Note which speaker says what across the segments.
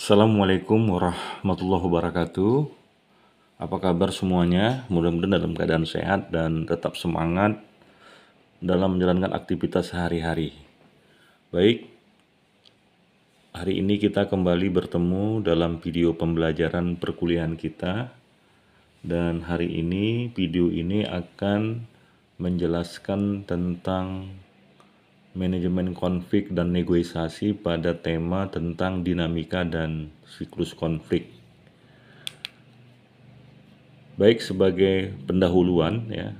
Speaker 1: Assalamualaikum warahmatullahi wabarakatuh. Apa kabar semuanya? Mudah-mudahan dalam keadaan sehat dan tetap semangat dalam menjalankan aktivitas sehari-hari. Baik, hari ini kita kembali bertemu dalam video pembelajaran perkuliahan kita. Dan hari ini video ini akan menjelaskan tentang manajemen konflik dan negosiasi pada tema tentang dinamika dan siklus konflik. Baik, sebagai pendahuluan ya,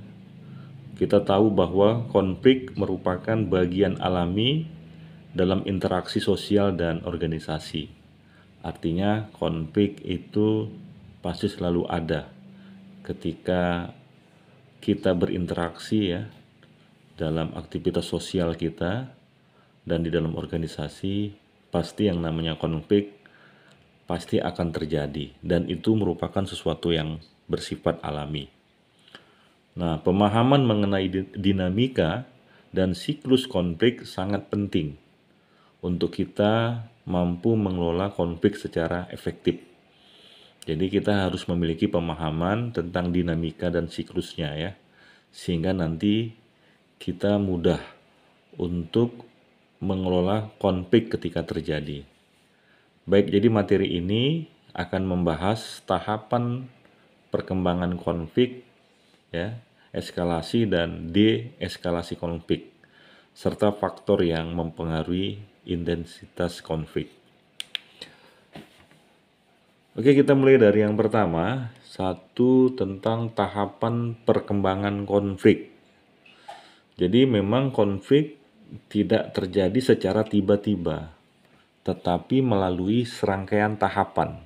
Speaker 1: kita tahu bahwa konflik merupakan bagian alami dalam interaksi sosial dan organisasi. Artinya konflik itu pasti selalu ada ketika kita berinteraksi ya dalam aktivitas sosial kita dan di dalam organisasi. Pasti yang namanya konflik pasti akan terjadi dan itu merupakan sesuatu yang bersifat alami. Nah, pemahaman mengenai dinamika dan siklus konflik sangat penting untuk kita mampu mengelola konflik secara efektif. Jadi kita harus memiliki pemahaman tentang dinamika dan siklusnya ya, sehingga nanti kita mudah untuk mengelola konflik ketika terjadi. Baik, jadi materi ini akan membahas tahapan perkembangan konflik ya, eskalasi dan deeskalasi konflik, serta faktor yang mempengaruhi intensitas konflik. Oke, kita mulai dari yang pertama, satu tentang tahapan perkembangan konflik. Jadi memang konflik tidak terjadi secara tiba-tiba, tetapi melalui serangkaian tahapan.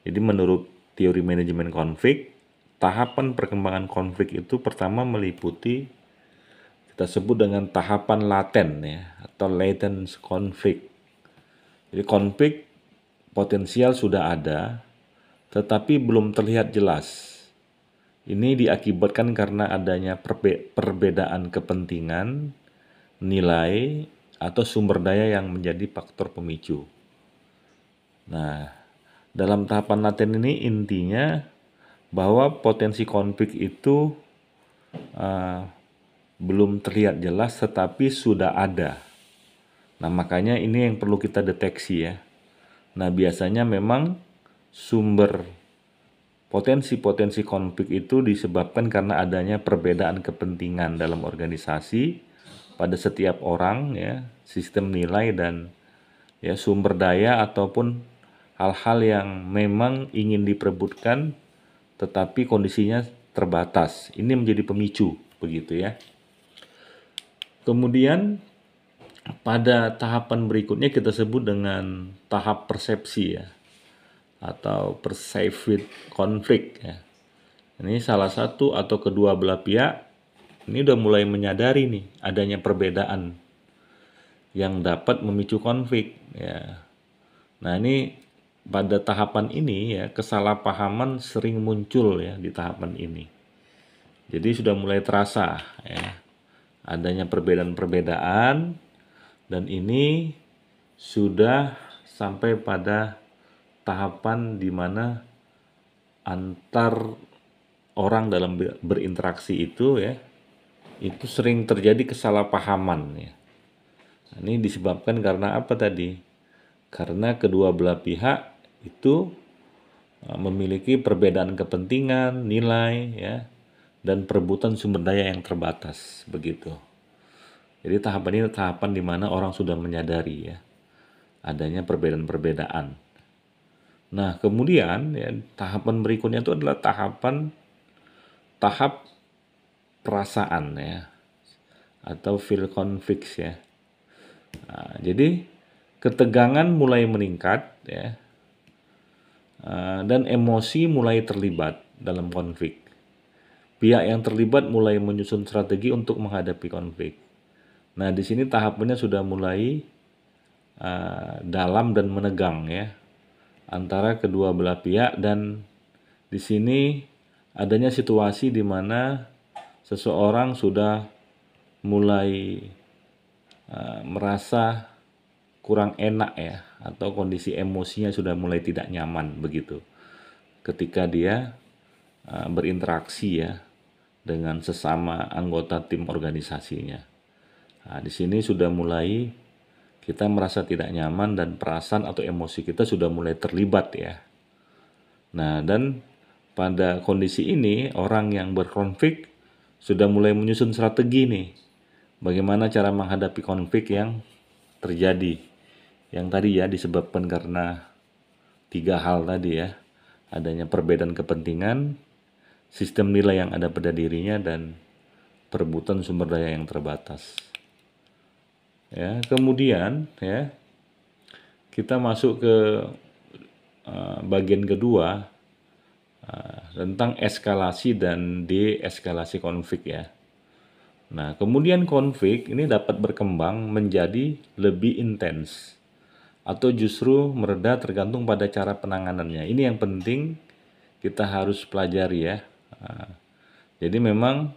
Speaker 1: Jadi menurut teori manajemen konflik, tahapan perkembangan konflik itu pertama meliputi kita sebut dengan tahapan laten ya, atau latent konflik. Jadi konflik potensial sudah ada, tetapi belum terlihat jelas. Ini diakibatkan karena adanya perbedaan kepentingan, nilai, atau sumber daya yang menjadi faktor pemicu. Nah, dalam tahapan laten ini intinya bahwa potensi konflik itu belum terlihat jelas tetapi sudah ada. Nah, makanya ini yang perlu kita deteksi ya. Nah, biasanya memang sumber potensi-potensi konflik itu disebabkan karena adanya perbedaan kepentingan dalam organisasi pada setiap orang ya, sistem nilai dan ya sumber daya ataupun hal-hal yang memang ingin diperebutkan tetapi kondisinya terbatas. Ini menjadi pemicu begitu ya. Kemudian pada tahapan berikutnya kita sebut dengan tahap persepsi ya, atau perceived conflict ya. Ini salah satu atau kedua belah pihak ini udah mulai menyadari nih adanya perbedaan yang dapat memicu konflik ya. Nah, ini pada tahapan ini ya kesalahpahaman sering muncul ya di tahapan ini. Jadi sudah mulai terasa ya adanya perbedaan-perbedaan dan ini sudah sampai pada tahapan di mana antar orang dalam berinteraksi itu ya itu sering terjadi kesalahpahaman ya. Nah, ini disebabkan karena apa tadi? Karena kedua belah pihak itu memiliki perbedaan kepentingan, nilai ya, dan perebutan sumber daya yang terbatas begitu. Jadi tahapan ini tahapan di mana orang sudah menyadari ya adanya perbedaan-perbedaan. Nah, kemudian ya, tahapan berikutnya itu adalah tahap perasaan ya, atau feel conflicts ya. Nah, jadi ketegangan mulai meningkat ya, dan emosi mulai terlibat dalam konflik. Pihak yang terlibat mulai menyusun strategi untuk menghadapi konflik. Nah, di sini tahapannya sudah mulai dalam dan menegang ya antara kedua belah pihak, dan di sini adanya situasi di mana seseorang sudah mulai merasa kurang enak ya atau kondisi emosinya sudah mulai tidak nyaman begitu ketika dia berinteraksi ya dengan sesama anggota tim organisasinya. Nah, di sini sudah mulai kita merasa tidak nyaman dan perasaan atau emosi kita sudah mulai terlibat ya. Nah, dan pada kondisi ini orang yang berkonflik sudah mulai menyusun strategi nih. Bagaimana cara menghadapi konflik yang terjadi. Yang tadi ya disebabkan karena 3 hal tadi ya. Adanya perbedaan kepentingan, sistem nilai yang ada pada dirinya, dan perebutan sumber daya yang terbatas. Ya, kemudian ya kita masuk ke bagian kedua tentang eskalasi dan deeskalasi konflik ya. Nah, kemudian konflik ini dapat berkembang menjadi lebih intens atau justru mereda tergantung pada cara penanganannya. Ini yang penting kita harus pelajari ya. Jadi memang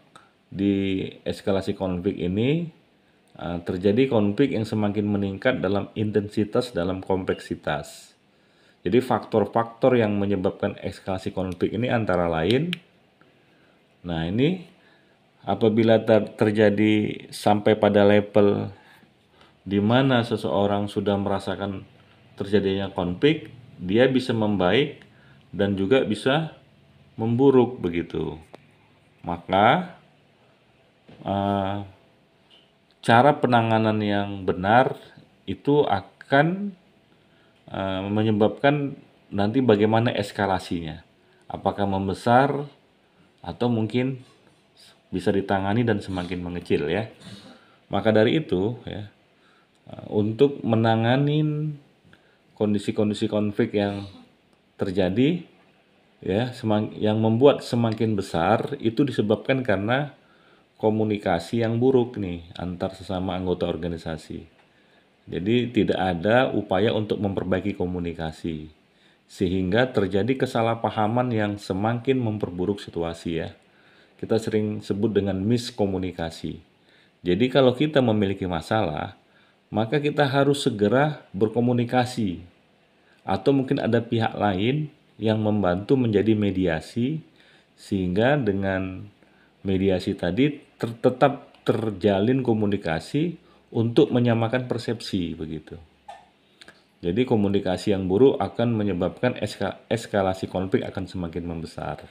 Speaker 1: di eskalasi konflik ini terjadi konflik yang semakin meningkat dalam intensitas, dalam kompleksitas. Jadi faktor-faktor yang menyebabkan eskalasi konflik ini antara lain, nah ini apabila terjadi sampai pada level di mana seseorang sudah merasakan terjadinya konflik, dia bisa membaik dan juga bisa memburuk begitu. Maka cara penanganan yang benar itu akan menyebabkan nanti bagaimana eskalasinya. Apakah membesar atau mungkin bisa ditangani dan semakin mengecil ya. Maka dari itu ya, untuk menangani kondisi-kondisi konflik yang terjadi ya, yang membuat semakin besar itu disebabkan karena komunikasi yang buruk nih antar sesama anggota organisasi. Jadi tidak ada upaya untuk memperbaiki komunikasi sehingga terjadi kesalahpahaman yang semakin memperburuk situasi ya. Kita sering sebut dengan miskomunikasi. Jadi kalau kita memiliki masalah, maka kita harus segera berkomunikasi atau mungkin ada pihak lain yang membantu menjadi mediasi sehingga dengan mediasi tadi tetap terjalin komunikasi untuk menyamakan persepsi begitu. Jadi komunikasi yang buruk akan menyebabkan eskalasi konflik akan semakin membesar.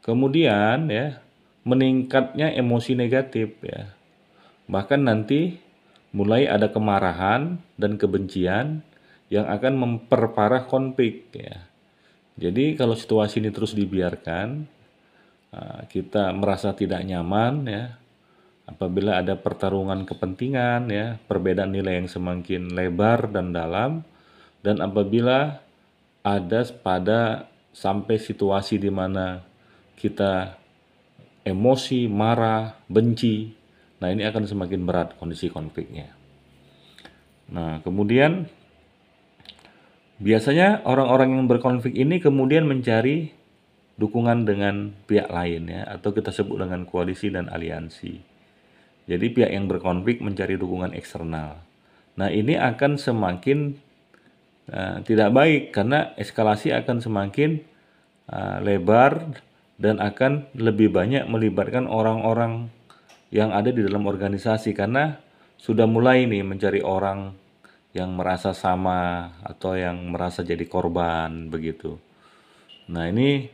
Speaker 1: Kemudian ya, meningkatnya emosi negatif ya. Bahkan nanti mulai ada kemarahan dan kebencian yang akan memperparah konflik ya. Jadi kalau situasi ini terus dibiarkan, kita merasa tidak nyaman ya. Apabila ada pertarungan kepentingan ya, perbedaan nilai yang semakin lebar dan dalam, dan apabila ada sampai situasi di mana kita emosi, marah, benci, nah ini akan semakin berat kondisi konfliknya. Nah, kemudian biasanya orang-orang yang berkonflik ini kemudian mencari dukungan dengan pihak lain ya, atau kita sebut dengan koalisi dan aliansi. Jadi pihak yang berkonflik mencari dukungan eksternal. Nah ini akan semakin tidak baik karena eskalasi akan semakin lebar dan akan lebih banyak melibatkan orang-orang yang ada di dalam organisasi karena sudah mulai nih mencari orang yang merasa sama atau yang merasa jadi korban begitu. Nah ini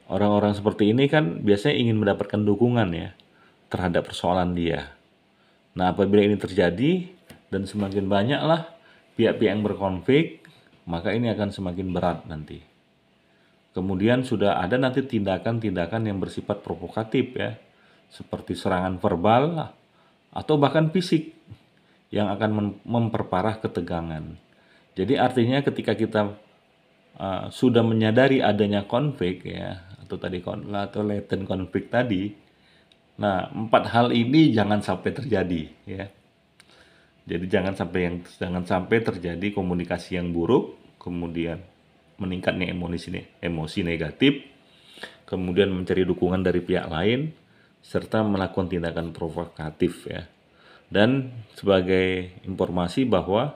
Speaker 1: orang-orang seperti ini kan biasanya ingin mendapatkan dukungan ya terhadap persoalan dia. Nah, apabila ini terjadi dan semakin banyaklah pihak-pihak yang berkonflik, maka ini akan semakin berat nanti. Kemudian sudah ada nanti tindakan-tindakan yang bersifat provokatif ya, seperti serangan verbal atau bahkan fisik yang akan memperparah ketegangan. Jadi artinya ketika kita sudah menyadari adanya konflik ya, atau latent konflik tadi, nah, 4 hal ini jangan sampai terjadi ya. Jadi jangan sampai terjadi komunikasi yang buruk, kemudian meningkatnya emosi negatif, kemudian mencari dukungan dari pihak lain serta melakukan tindakan provokatif ya. Dan sebagai informasi bahwa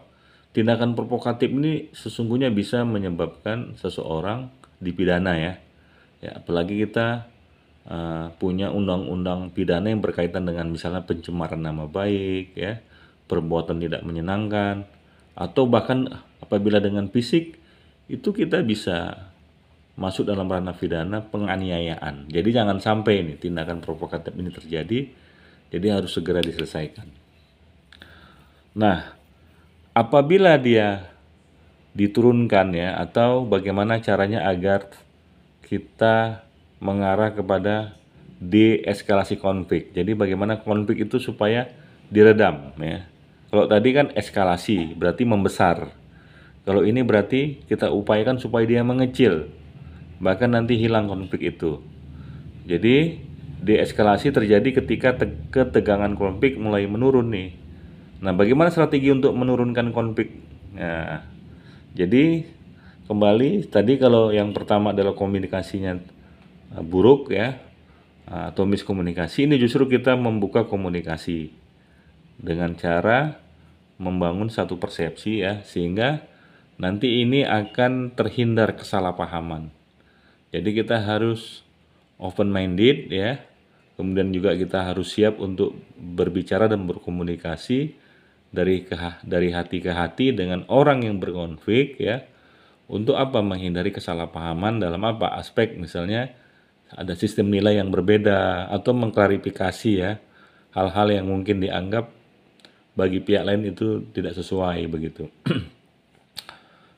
Speaker 1: tindakan provokatif ini sesungguhnya bisa menyebabkan seseorang dipidana ya. Ya, apalagi kita punya undang-undang pidana yang berkaitan dengan misalnya pencemaran nama baik ya, perbuatan tidak menyenangkan, atau bahkan apabila dengan fisik itu kita bisa masuk dalam ranah pidana penganiayaan. Jadi jangan sampai ini tindakan provokatif ini terjadi, jadi harus segera diselesaikan. Nah, apabila dia diturunkan ya, atau bagaimana caranya agar kita mengarah kepada deeskalasi konflik. Jadi bagaimana konflik itu supaya diredam ya. Kalau tadi kan eskalasi berarti membesar. Kalau ini berarti kita upayakan supaya dia mengecil. Bahkan nanti hilang konflik itu. Jadi deeskalasi terjadi ketika ketegangan konflik mulai menurun nih. Nah, bagaimana strategi untuk menurunkan konflik? Nah, jadi kembali tadi kalau yang pertama adalah komunikasinya buruk ya, atau miskomunikasi, ini justru kita membuka komunikasi dengan cara membangun satu persepsi ya, sehingga nanti ini akan terhindar kesalahpahaman. Jadi kita harus open minded ya, kemudian juga kita harus siap untuk berbicara dan berkomunikasi dari hati ke hati dengan orang yang berkonflik ya. Untuk apa? Menghindari kesalahpahaman dalam apa? Aspek misalnya ada sistem nilai yang berbeda, atau mengklarifikasi ya hal-hal yang mungkin dianggap bagi pihak lain itu tidak sesuai begitu.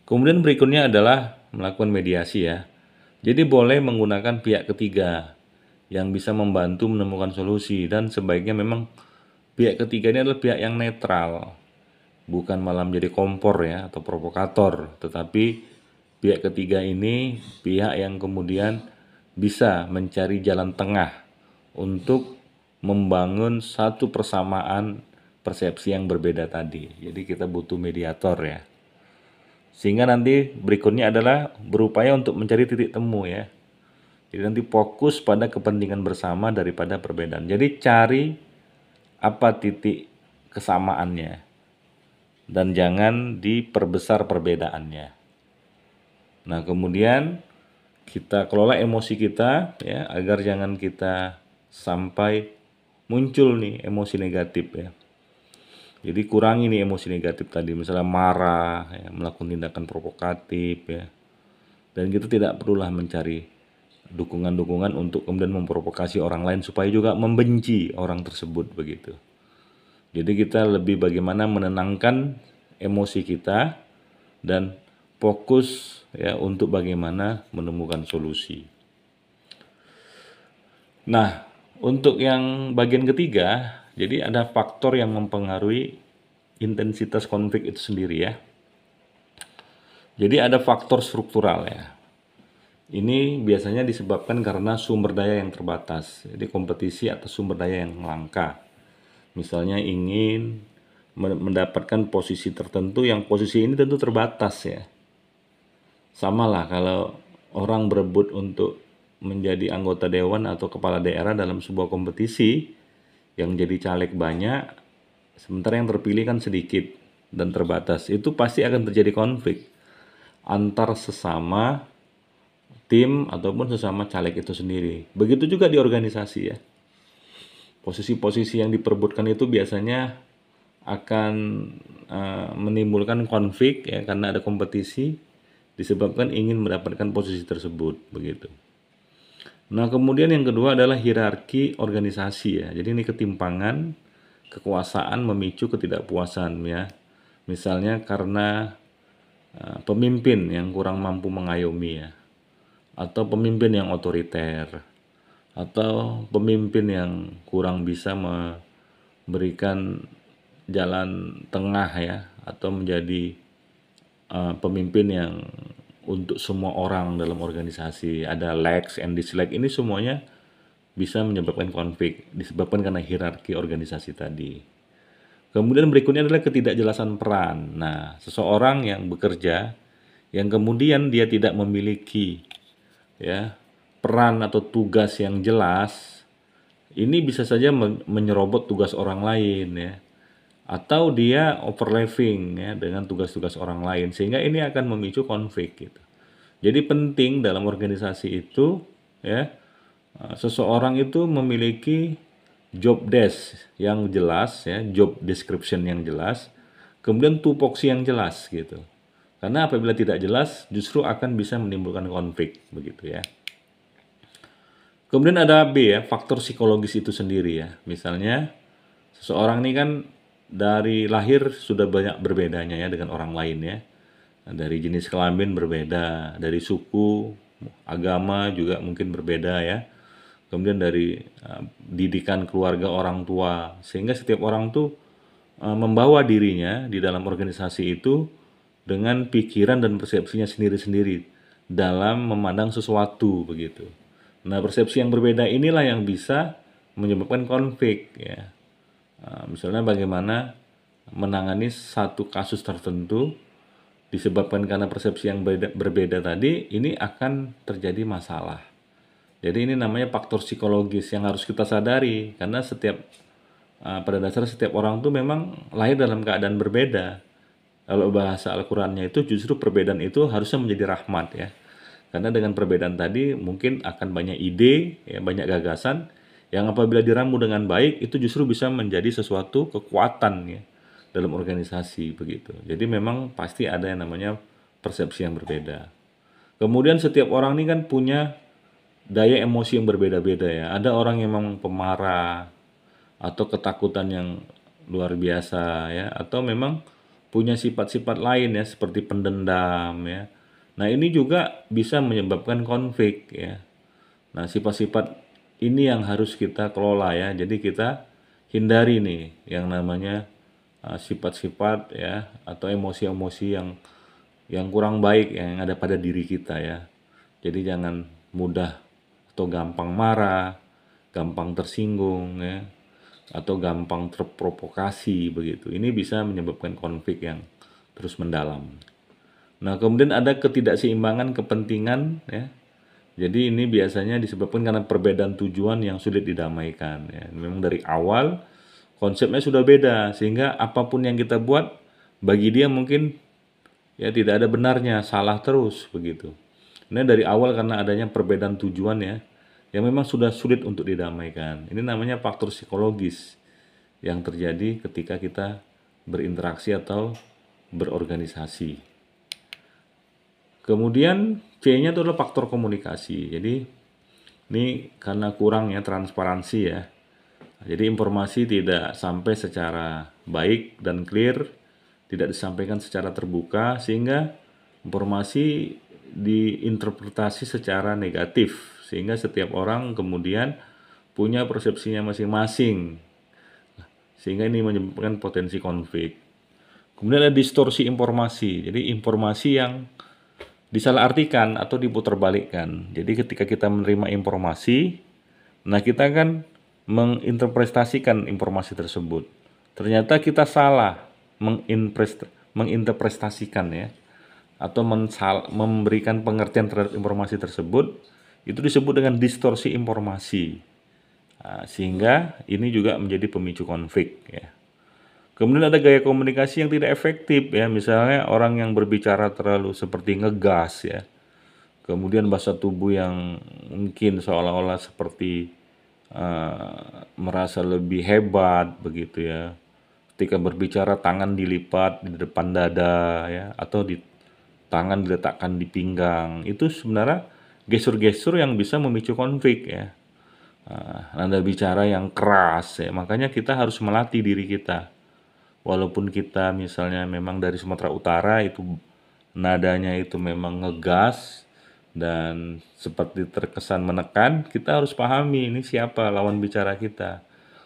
Speaker 1: Kemudian berikutnya adalah melakukan mediasi ya. Jadi boleh menggunakan pihak ketiga yang bisa membantu menemukan solusi, dan sebaiknya memang pihak ketiga ini adalah pihak yang netral, bukan malah menjadi kompor ya atau provokator, tetapi pihak ketiga ini pihak yang kemudian bisa mencari jalan tengah untuk membangun satu persamaan persepsi yang berbeda tadi. Jadi kita butuh mediator ya. Sehingga nanti berikutnya adalah berupaya untuk mencari titik temu ya. Jadi nanti fokus pada kepentingan bersama daripada perbedaan. Jadi cari apa titik kesamaannya dan jangan diperbesar perbedaannya. Nah, kemudian kita kelola emosi kita ya, agar jangan kita sampai muncul nih emosi negatif ya. Jadi kurangi nih emosi negatif tadi, misalnya marah ya, melakukan tindakan provokatif ya. Dan kita tidak perlulah mencari dukungan-dukungan untuk kemudian memprovokasi orang lain supaya juga membenci orang tersebut begitu. Jadi kita lebih bagaimana menenangkan emosi kita dan fokus ya untuk bagaimana menemukan solusi. Nah, untuk yang bagian ketiga, jadi ada faktor yang mempengaruhi intensitas konflik itu sendiri ya. Jadi ada faktor struktural ya. Ini biasanya disebabkan karena sumber daya yang terbatas. Jadi kompetisi atas sumber daya yang langka. Misalnya ingin mendapatkan posisi tertentu, yang posisi ini tentu terbatas ya. Sama lah kalau orang berebut untuk menjadi anggota dewan atau kepala daerah dalam sebuah kompetisi, yang jadi caleg banyak, sementara yang terpilih kan sedikit dan terbatas. Itu pasti akan terjadi konflik antar sesama tim ataupun sesama caleg itu sendiri. Begitu juga di organisasi ya. Posisi-posisi yang diperebutkan itu biasanya akan menimbulkan konflik ya, karena ada kompetisi disebabkan ingin mendapatkan posisi tersebut begitu. Nah, kemudian yang kedua adalah hierarki organisasi ya. Jadi ini ketimpangan kekuasaan memicu ketidakpuasan ya. Misalnya karena pemimpin yang kurang mampu mengayomi ya, atau pemimpin yang otoriter, atau pemimpin yang kurang bisa memberikan jalan tengah ya, atau menjadi pemimpin yang untuk semua orang dalam organisasi, ada likes and dislike, ini semuanya bisa menyebabkan konflik, disebabkan karena hierarki organisasi tadi. Kemudian berikutnya adalah ketidakjelasan peran. Nah, seseorang yang bekerja, yang kemudian dia tidak memiliki ya peran atau tugas yang jelas, ini bisa saja menyerobot tugas orang lain ya, atau dia overlapping ya dengan tugas-tugas orang lain, sehingga ini akan memicu konflik gitu. Jadi penting dalam organisasi itu ya, seseorang itu memiliki job desk yang jelas ya, job description yang jelas, kemudian tupoksi yang jelas gitu. Karena apabila tidak jelas justru akan bisa menimbulkan konflik begitu ya. Kemudian ada B ya, faktor psikologis itu sendiri ya. Misalnya seseorang ini kan dari lahir sudah banyak berbedanya ya dengan orang lain ya. Dari jenis kelamin berbeda, dari suku, agama juga mungkin berbeda ya. Kemudian dari didikan keluarga orang tua, sehingga setiap orang tuh membawa dirinya di dalam organisasi itu dengan pikiran dan persepsinya sendiri-sendiri dalam memandang sesuatu begitu. Nah, persepsi yang berbeda inilah yang bisa menyebabkan konflik ya. Misalnya bagaimana menangani satu kasus tertentu disebabkan karena persepsi yang berbeda tadi, ini akan terjadi masalah. Jadi ini namanya faktor psikologis yang harus kita sadari, karena pada dasar setiap orang tuh memang lahir dalam keadaan berbeda. Kalau bahasa Al-Qur'annya itu justru perbedaan itu harusnya menjadi rahmat ya. Karena dengan perbedaan tadi mungkin akan banyak ide, ya, banyak gagasan yang apabila diramu dengan baik itu justru bisa menjadi sesuatu kekuatan ya dalam organisasi begitu. Jadi memang pasti ada yang namanya persepsi yang berbeda. Kemudian setiap orang ini kan punya daya emosi yang berbeda-beda ya. Ada orang yang memang pemarah atau ketakutan yang luar biasa ya, atau memang punya sifat-sifat lain ya seperti pendendam ya. Nah, ini juga bisa menyebabkan konflik ya. Nah, sifat-sifat ini yang harus kita kelola ya. Jadi kita hindari nih yang namanya sifat-sifat ya atau emosi-emosi yang kurang baik yang ada pada diri kita ya. Jadi jangan mudah atau gampang marah, gampang tersinggung ya, atau gampang terprovokasi begitu. Ini bisa menyebabkan konflik yang terus mendalam. Nah, kemudian ada ketidakseimbangan kepentingan ya. Jadi ini biasanya disebabkan karena perbedaan tujuan yang sulit didamaikan ya. Memang dari awal konsepnya sudah beda sehingga apapun yang kita buat bagi dia mungkin ya tidak ada benarnya, salah terus begitu. Ini dari awal karena adanya perbedaan tujuan ya yang memang sudah sulit untuk didamaikan. Ini namanya faktor psikologis yang terjadi ketika kita berinteraksi atau berorganisasi. Kemudian C-nya itu adalah faktor komunikasi. Jadi ini karena kurangnya transparansi ya. Jadi informasi tidak sampai secara baik dan clear, tidak disampaikan secara terbuka sehingga informasi diinterpretasi secara negatif sehingga setiap orang kemudian punya persepsinya masing-masing. Sehingga ini menyebabkan potensi konflik. Kemudian ada distorsi informasi. Jadi informasi yang disalahartikan atau diputarbalikkan. Jadi ketika kita menerima informasi, nah kita kan menginterpretasikan informasi tersebut. Ternyata kita salah menginterpretasikan ya, atau memberikan pengertian terhadap informasi tersebut, itu disebut dengan distorsi informasi. Nah, sehingga ini juga menjadi pemicu konflik ya. Kemudian ada gaya komunikasi yang tidak efektif ya, misalnya orang yang berbicara terlalu seperti ngegas ya. Kemudian bahasa tubuh yang mungkin seolah-olah seperti merasa lebih hebat begitu ya. Ketika berbicara tangan dilipat di depan dada ya, atau tangan diletakkan di pinggang. Itu sebenarnya gestur-gestur yang bisa memicu konflik ya. Nada bicara yang keras ya, makanya kita harus melatih diri kita. Walaupun kita misalnya memang dari Sumatera Utara itu nadanya itu memang ngegas dan seperti terkesan menekan, kita harus pahami ini siapa lawan bicara kita.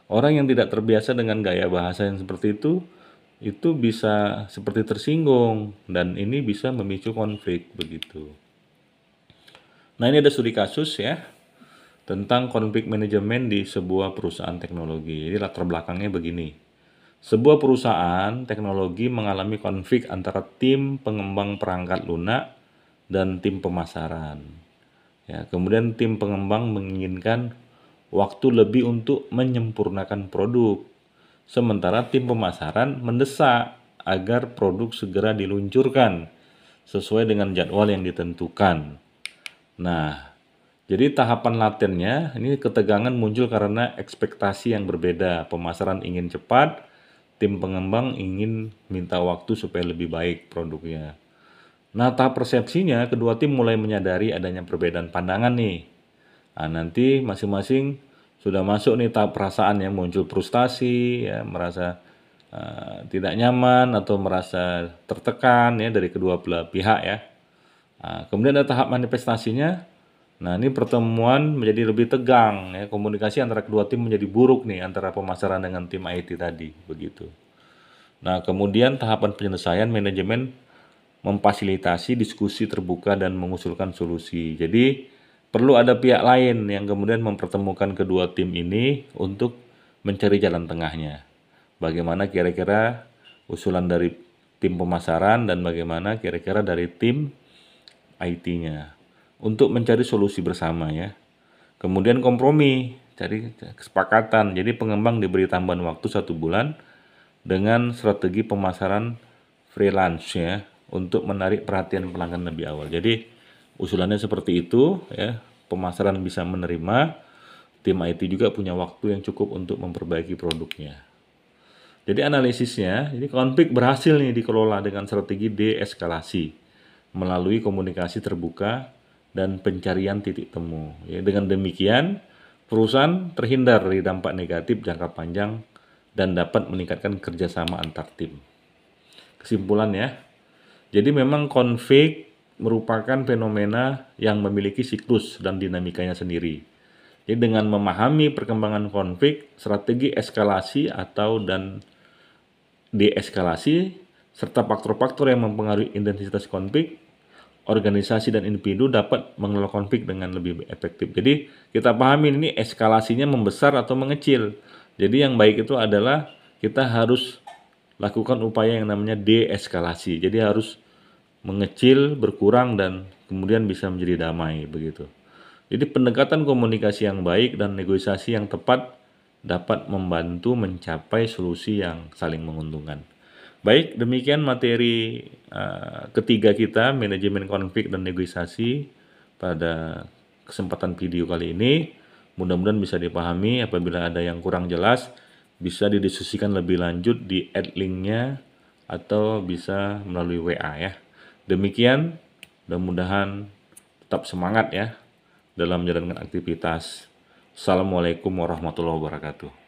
Speaker 1: Orang yang tidak terbiasa dengan gaya bahasa yang seperti itu bisa seperti tersinggung dan ini bisa memicu konflik begitu. Nah, ini ada studi kasus ya tentang konflik manajemen di sebuah perusahaan teknologi. Jadi latar belakangnya begini. Sebuah perusahaan teknologi mengalami konflik antara tim pengembang perangkat lunak dan tim pemasaran. Ya, kemudian tim pengembang menginginkan waktu lebih untuk menyempurnakan produk, sementara tim pemasaran mendesak agar produk segera diluncurkan sesuai dengan jadwal yang ditentukan. Nah, jadi tahapan latennya ini ketegangan muncul karena ekspektasi yang berbeda. Pemasaran ingin cepat, tim pengembang ingin minta waktu supaya lebih baik produknya. Nah, tahap persepsinya kedua tim mulai menyadari adanya perbedaan pandangan nih. Nah, nanti masing-masing sudah masuk nih tahap perasaan yang muncul frustasi, ya, merasa tidak nyaman atau merasa tertekan ya dari kedua belah pihak ya. Nah, kemudian ada tahap manifestasinya. Nah, ini pertemuan menjadi lebih tegang ya, komunikasi antara kedua tim menjadi buruk nih antara pemasaran dengan tim IT tadi, begitu. Nah, kemudian tahapan penyelesaian manajemen memfasilitasi diskusi terbuka dan mengusulkan solusi. Jadi, perlu ada pihak lain yang kemudian mempertemukan kedua tim ini untuk mencari jalan tengahnya. Bagaimana kira-kira usulan dari tim pemasaran dan bagaimana kira-kira dari tim IT-nya untuk mencari solusi bersama ya. Kemudian kompromi, cari kesepakatan. Jadi pengembang diberi tambahan waktu 1 bulan dengan strategi pemasaran freelance ya untuk menarik perhatian pelanggan lebih awal. Jadi usulannya seperti itu ya. Pemasaran bisa menerima, tim IT juga punya waktu yang cukup untuk memperbaiki produknya. Jadi analisisnya, ini konflik berhasil nih dikelola dengan strategi deeskalasi melalui komunikasi terbuka dan pencarian titik temu. Ya, dengan demikian, perusahaan terhindar dari dampak negatif jangka panjang dan dapat meningkatkan kerjasama antar tim. Kesimpulan ya, jadi memang konflik merupakan fenomena yang memiliki siklus dan dinamikanya sendiri. Jadi dengan memahami perkembangan konflik, strategi eskalasi atau dan deeskalasi, serta faktor-faktor yang mempengaruhi intensitas konflik, organisasi dan individu dapat mengelola konflik dengan lebih efektif. Jadi kita pahami ini eskalasinya membesar atau mengecil. Jadi yang baik itu adalah kita harus lakukan upaya yang namanya deeskalasi. Jadi harus mengecil, berkurang, dan kemudian bisa menjadi damai begitu. Jadi pendekatan komunikasi yang baik dan negosiasi yang tepat dapat membantu mencapai solusi yang saling menguntungkan. Baik, demikian materi ketiga kita, manajemen konflik dan negosiasi pada kesempatan video kali ini. Mudah-mudahan bisa dipahami. Apabila ada yang kurang jelas, bisa didiskusikan lebih lanjut di add link-nya atau bisa melalui WA ya. Demikian, mudah-mudahan tetap semangat ya dalam menjalankan aktivitas. Assalamualaikum warahmatullahi wabarakatuh.